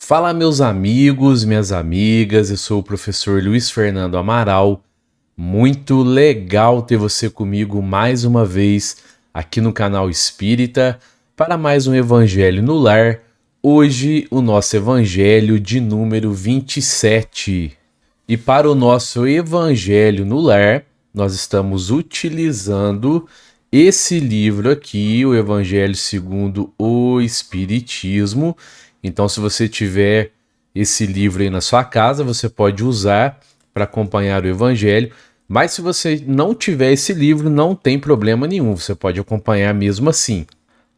Fala, meus amigos, minhas amigas, eu sou o professor Luiz Fernando Amaral. Muito legal ter você comigo mais uma vez aqui no canal Espírita para mais um Evangelho no Lar. Hoje, o nosso Evangelho de número 27. E para o nosso Evangelho no Lar, nós estamos utilizando esse livro aqui, o Evangelho segundo o Espiritismo. Então, se você tiver esse livro aí na sua casa, você pode usar para acompanhar o Evangelho. Mas se você não tiver esse livro, não tem problema nenhum, você pode acompanhar mesmo assim.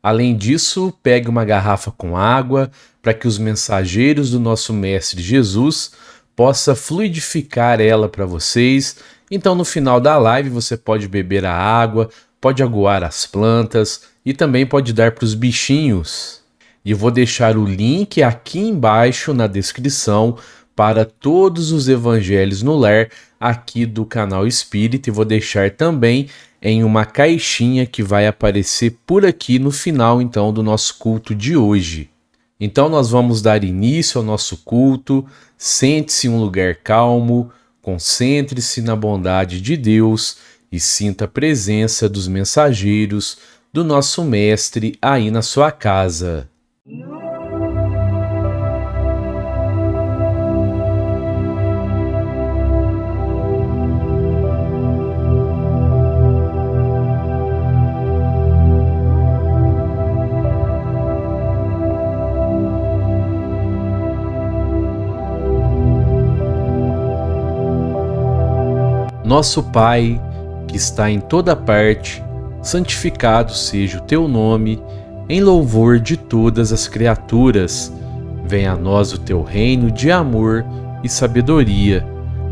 Além disso, pegue uma garrafa com água para que os mensageiros do nosso Mestre Jesus possa fluidificar ela para vocês. Então, no final da live, você pode beber a água, pode aguar as plantas e também pode dar para os bichinhos. E eu vou deixar o link aqui embaixo na descrição para todos os evangelhos no lar aqui do canal Espírita, e vou deixar também em uma caixinha que vai aparecer por aqui no final então do nosso culto de hoje. Então nós vamos dar início ao nosso culto. Sente-se em um lugar calmo, concentre-se na bondade de Deus e sinta a presença dos mensageiros do nosso Mestre aí na sua casa. Nosso Pai, que está em toda parte, santificado seja o teu nome, em louvor de todas as criaturas. Venha a nós o teu reino de amor e sabedoria.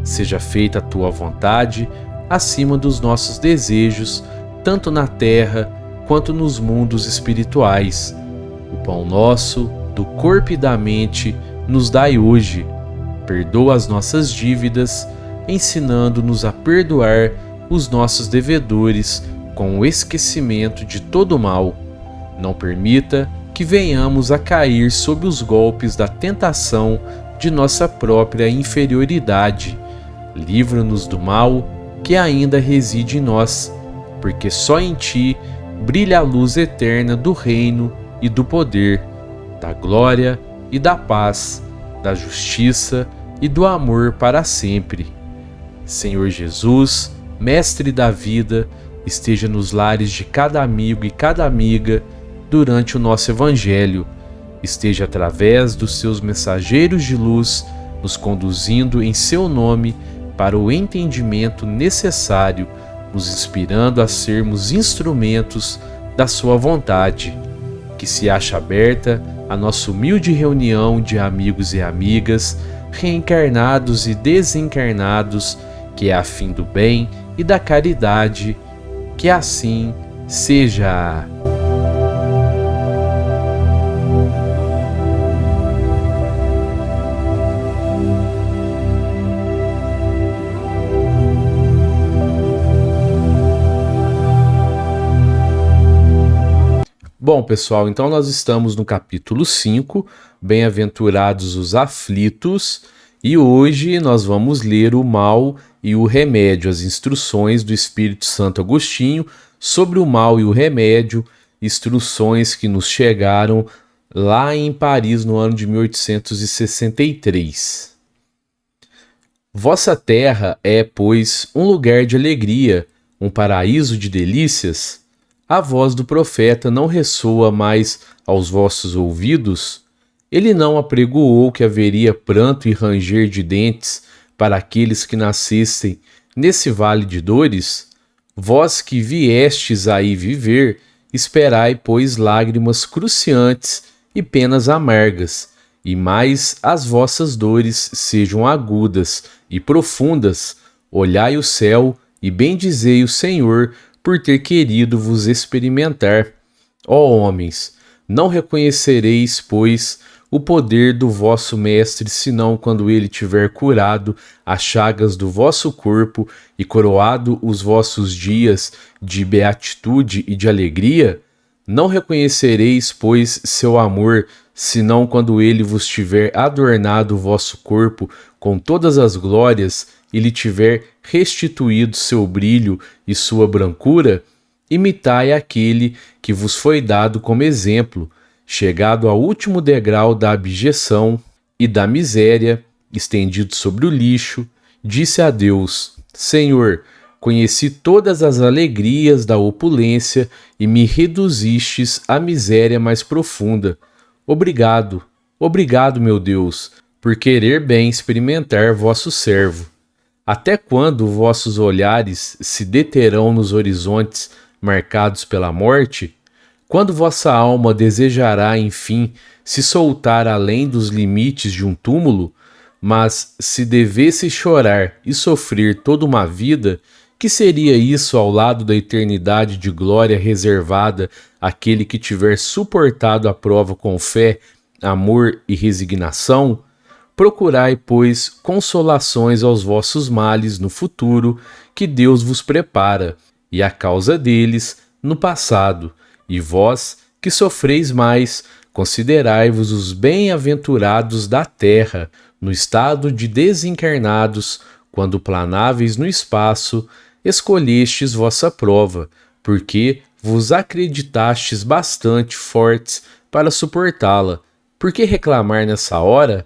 Seja feita a tua vontade, acima dos nossos desejos, tanto na terra quanto nos mundos espirituais. O pão nosso, do corpo e da mente, nos dai hoje. Perdoa as nossas dívidas, ensinando-nos a perdoar os nossos devedores com o esquecimento de todo mal. Não permita que venhamos a cair sob os golpes da tentação de nossa própria inferioridade. Livra-nos do mal que ainda reside em nós, porque só em ti brilha a luz eterna do reino e do poder, da glória e da paz, da justiça e do amor para sempre. Senhor Jesus, Mestre da vida, esteja nos lares de cada amigo e cada amiga durante o nosso Evangelho. Esteja através dos seus mensageiros de luz, nos conduzindo em seu nome para o entendimento necessário, nos inspirando a sermos instrumentos da sua vontade. Que se acha aberta a nossa humilde reunião de amigos e amigas, reencarnados e desencarnados, que é a fim do bem e da caridade, que assim seja. Bom, pessoal, então nós estamos no capítulo 5, Bem-aventurados os aflitos, e hoje nós vamos ler o mal e o remédio, as instruções do Espírito Santo Agostinho sobre o mal e o remédio, instruções que nos chegaram lá em Paris no ano de 1863. Vossa terra é, pois, um lugar de alegria, um paraíso de delícias? A voz do profeta não ressoa mais aos vossos ouvidos? Ele não apregoou que haveria pranto e ranger de dentes para aqueles que nascessem nesse vale de dores? Vós que viestes aí viver, esperai, pois, lágrimas cruciantes e penas amargas, e mais as vossas dores sejam agudas e profundas. Olhai o céu e bendizei o Senhor por ter querido vos experimentar. Ó homens, não reconhecereis, pois, o poder do vosso mestre, senão quando ele tiver curado as chagas do vosso corpo e coroado os vossos dias de beatitude e de alegria? Não reconhecereis, pois, seu amor senão quando ele vos tiver adornado o vosso corpo com todas as glórias e lhe tiver restituído seu brilho e sua brancura? Imitai aquele que vos foi dado como exemplo, chegado ao último degrau da abjeção e da miséria, estendido sobre o lixo, disse a Deus: Senhor, conheci todas as alegrias da opulência e me reduzistes à miséria mais profunda. Obrigado, obrigado, meu Deus, por querer bem experimentar vosso servo. Até quando vossos olhares se deterão nos horizontes marcados pela morte? Quando vossa alma desejará, enfim, se soltar além dos limites de um túmulo? Mas se devesse chorar e sofrer toda uma vida, que seria isso ao lado da eternidade de glória reservada àquele que tiver suportado a prova com fé, amor e resignação? Procurai, pois, consolações aos vossos males no futuro, que Deus vos prepara, e a causa deles no passado. E vós, que sofreis mais, considerai-vos os bem-aventurados da terra, no estado de desencarnados, quando planáveis no espaço, escolhestes vossa prova, porque vos acreditastes bastante fortes para suportá-la. Por que reclamar nessa hora?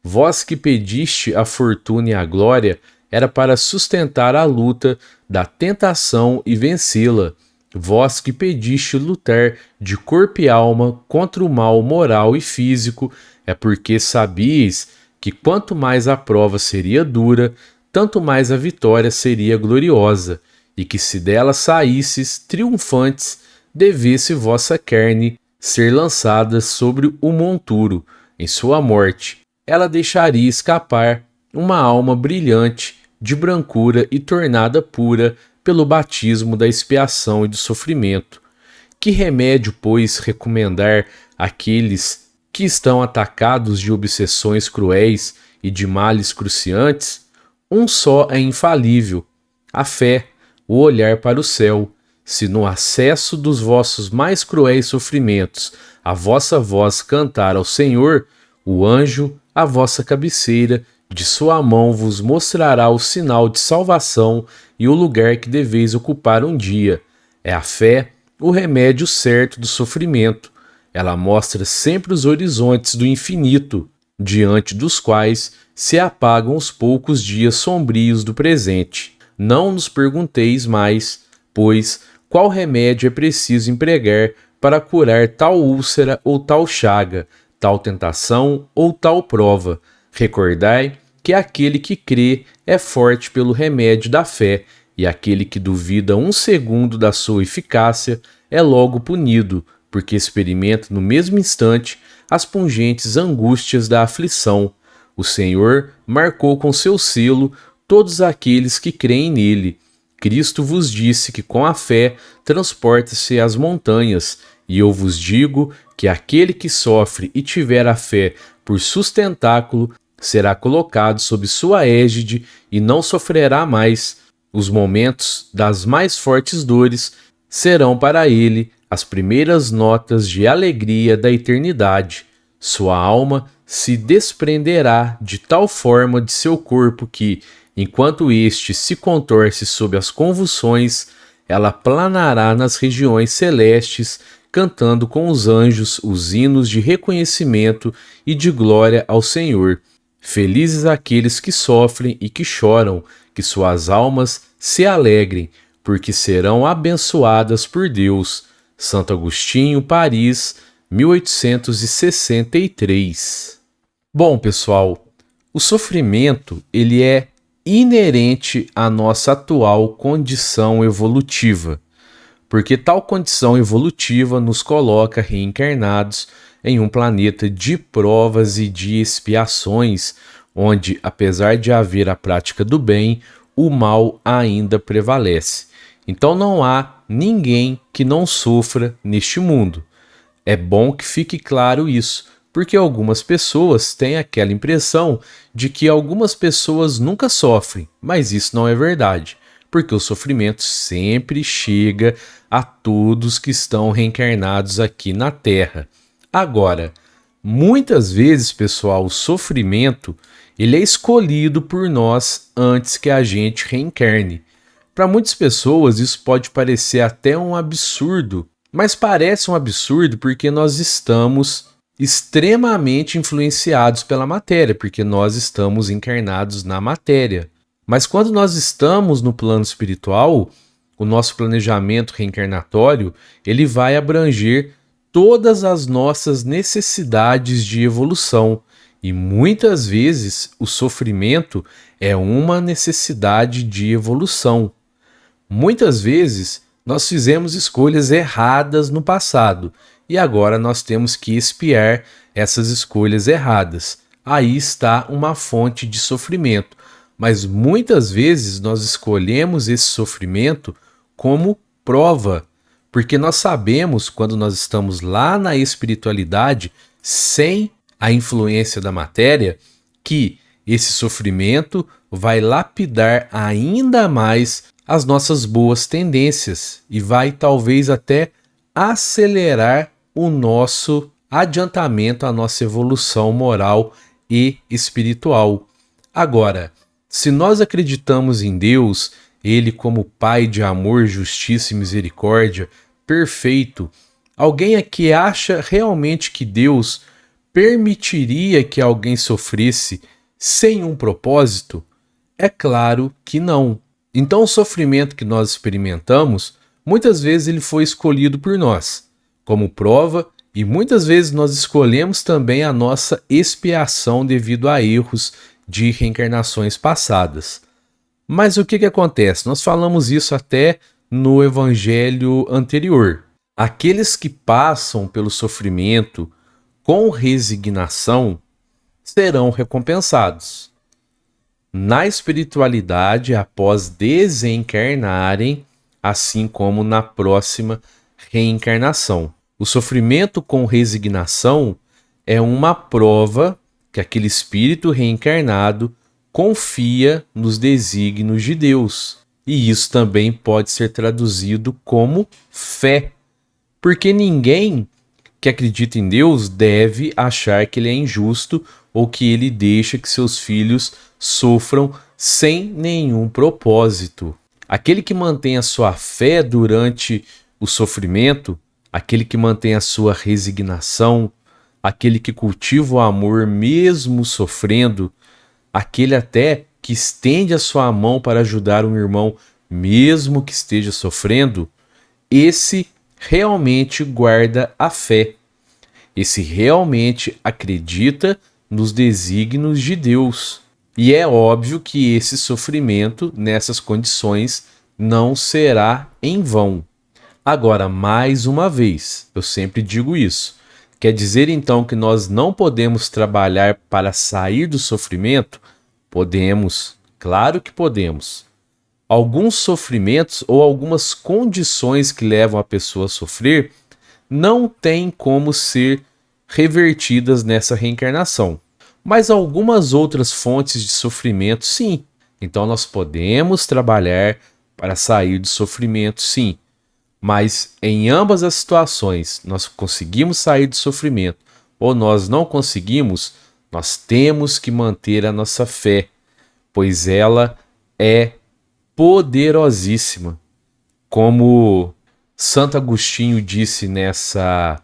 Vós que pediste a fortuna e a glória, era para sustentar a luta da tentação e vencê-la. Vós que pediste lutar de corpo e alma contra o mal moral e físico, é porque sabíeis que quanto mais a prova seria dura, tanto mais a vitória seria gloriosa, e que se dela saísseis triunfantes, devesse vossa carne ser lançada sobre o monturo, em sua morte. Ela deixaria escapar uma alma brilhante, de brancura e tornada pura pelo batismo da expiação e do sofrimento. Que remédio, pois, recomendar àqueles que estão atacados de obsessões cruéis e de males cruciantes? Um só é infalível: a fé, o olhar para o céu. Se no acesso dos vossos mais cruéis sofrimentos a vossa voz cantar ao Senhor, o anjo, à vossa cabeceira, de sua mão vos mostrará o sinal de salvação e o lugar que deveis ocupar um dia. É a fé o remédio certo do sofrimento. Ela mostra sempre os horizontes do infinito, diante dos quais se apagam os poucos dias sombrios do presente. Não nos pergunteis mais, pois, qual remédio é preciso empregar para curar tal úlcera ou tal chaga, tal tentação ou tal prova. Recordai que aquele que crê é forte pelo remédio da fé, e aquele que duvida um segundo da sua eficácia é logo punido, porque experimenta no mesmo instante as pungentes angústias da aflição. O Senhor marcou com seu selo todos aqueles que creem nele. Cristo vos disse que com a fé transporta-se as montanhas, e eu vos digo que aquele que sofre e tiver a fé por sustentáculo será colocado sob sua égide e não sofrerá mais. Os momentos das mais fortes dores serão para ele as primeiras notas de alegria da eternidade. Sua alma se desprenderá de tal forma de seu corpo que, enquanto este se contorce sob as convulsões, ela planará nas regiões celestes, cantando com os anjos os hinos de reconhecimento e de glória ao Senhor. Felizes aqueles que sofrem e que choram, que suas almas se alegrem, porque serão abençoadas por Deus. Santo Agostinho, Paris, 1863. Bom, pessoal, o sofrimento ele é inerente à nossa atual condição evolutiva, porque tal condição evolutiva nos coloca reencarnados em um planeta de provas e de expiações, onde, apesar de haver a prática do bem, o mal ainda prevalece. Então não há ninguém que não sofra neste mundo. É bom que fique claro isso, porque algumas pessoas têm aquela impressão de que algumas pessoas nunca sofrem, mas isso não é verdade, porque o sofrimento sempre chega a todos que estão reencarnados aqui na Terra. Agora, Muitas vezes, pessoal, o sofrimento ele é escolhido por nós antes que a gente reencarne. Para muitas pessoas isso pode parecer até um absurdo, mas parece um absurdo porque nós estamos extremamente influenciados pela matéria, porque nós estamos encarnados na matéria. Mas quando nós estamos no plano espiritual, o nosso planejamento reencarnatório, ele vai abranger todas as nossas necessidades de evolução. E muitas vezes o sofrimento é uma necessidade de evolução. Muitas vezes nós fizemos escolhas erradas no passado e agora nós temos que expiar essas escolhas erradas. Aí está uma fonte de sofrimento. Mas muitas vezes nós escolhemos esse sofrimento como prova, porque nós sabemos, quando nós estamos lá na espiritualidade, sem a influência da matéria, que esse sofrimento vai lapidar ainda mais as nossas boas tendências e vai talvez até acelerar o nosso adiantamento, a nossa evolução moral e espiritual. Agora, se nós acreditamos em Deus, Ele como Pai de amor, justiça e misericórdia, perfeito, alguém aqui acha realmente que Deus permitiria que alguém sofresse sem um propósito? É claro que não. Então o sofrimento que nós experimentamos, muitas vezes ele foi escolhido por nós, como prova, e muitas vezes nós escolhemos também a nossa expiação devido a erros de reencarnações passadas. Mas o que acontece? Nós falamos isso até no evangelho anterior. Aqueles que passam pelo sofrimento com resignação serão recompensados. Na espiritualidade, após desencarnarem, assim como na próxima reencarnação. O sofrimento com resignação é uma prova que aquele espírito reencarnado confia nos desígnios de Deus. E isso também pode ser traduzido como fé, porque ninguém que acredita em Deus deve achar que ele é injusto ou que ele deixa que seus filhos sofram sem nenhum propósito. Aquele que mantém a sua fé durante o sofrimento, aquele que mantém a sua resignação, aquele que cultiva o amor mesmo sofrendo, aquele até que estende a sua mão para ajudar um irmão mesmo que esteja sofrendo, esse realmente guarda a fé. Esse realmente acredita nos desígnios de Deus. E é óbvio que esse sofrimento, nessas condições, não será em vão. Agora, mais uma vez, eu sempre digo isso. Quer dizer então que nós não podemos trabalhar para sair do sofrimento? Podemos, claro que podemos. Alguns sofrimentos ou algumas condições que levam a pessoa a sofrer não têm como ser revertidas nessa reencarnação. Mas algumas outras fontes de sofrimento, sim. Então nós podemos trabalhar para sair do sofrimento, sim. Mas em ambas as situações, nós conseguimos sair do sofrimento ou nós não conseguimos, nós temos que manter a nossa fé, pois ela é poderosíssima. Como Santo Agostinho disse nessa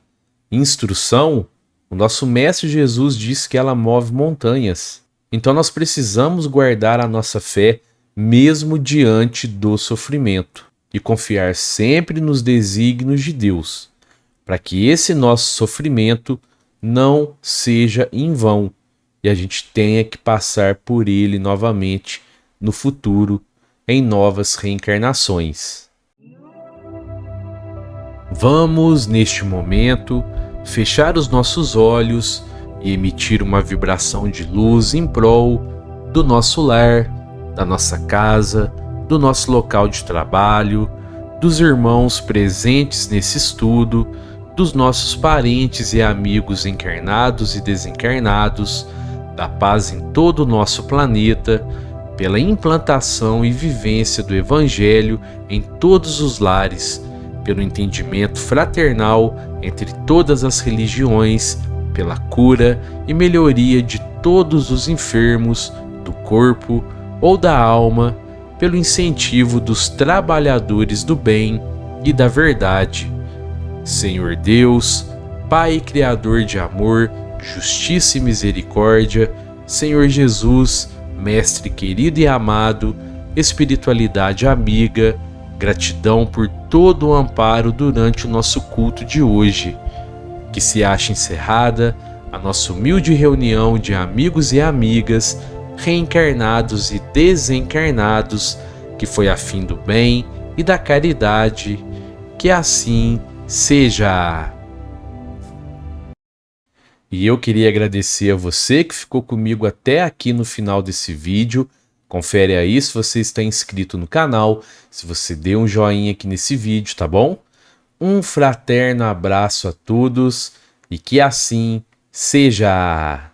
instrução, o nosso Mestre Jesus diz que ela move montanhas. Então nós precisamos guardar a nossa fé mesmo diante do sofrimento e confiar sempre nos desígnios de Deus, para que esse nosso sofrimento não seja em vão e a gente tenha que passar por ele novamente no futuro, em novas reencarnações. Vamos, neste momento, fechar os nossos olhos e emitir uma vibração de luz em prol do nosso lar, da nossa casa, do nosso local de trabalho, dos irmãos presentes nesse estudo, dos nossos parentes e amigos encarnados e desencarnados, da paz em todo o nosso planeta, pela implantação e vivência do Evangelho em todos os lares, pelo entendimento fraternal entre todas as religiões, pela cura e melhoria de todos os enfermos do corpo ou da alma, pelo incentivo dos trabalhadores do bem e da verdade. Senhor Deus, Pai Criador de amor, justiça e misericórdia, Senhor Jesus, Mestre querido e amado, espiritualidade amiga, gratidão por todo o amparo durante o nosso culto de hoje. Que se acha encerrada a nossa humilde reunião de amigos e amigas, reencarnados e desencarnados, que foi a fim do bem e da caridade. Que assim seja. E eu queria agradecer a você que ficou comigo até aqui no final desse vídeo. Confere aí se você está inscrito no canal, se você deu um joinha aqui nesse vídeo, tá bom? Um fraterno abraço a todos e que assim seja.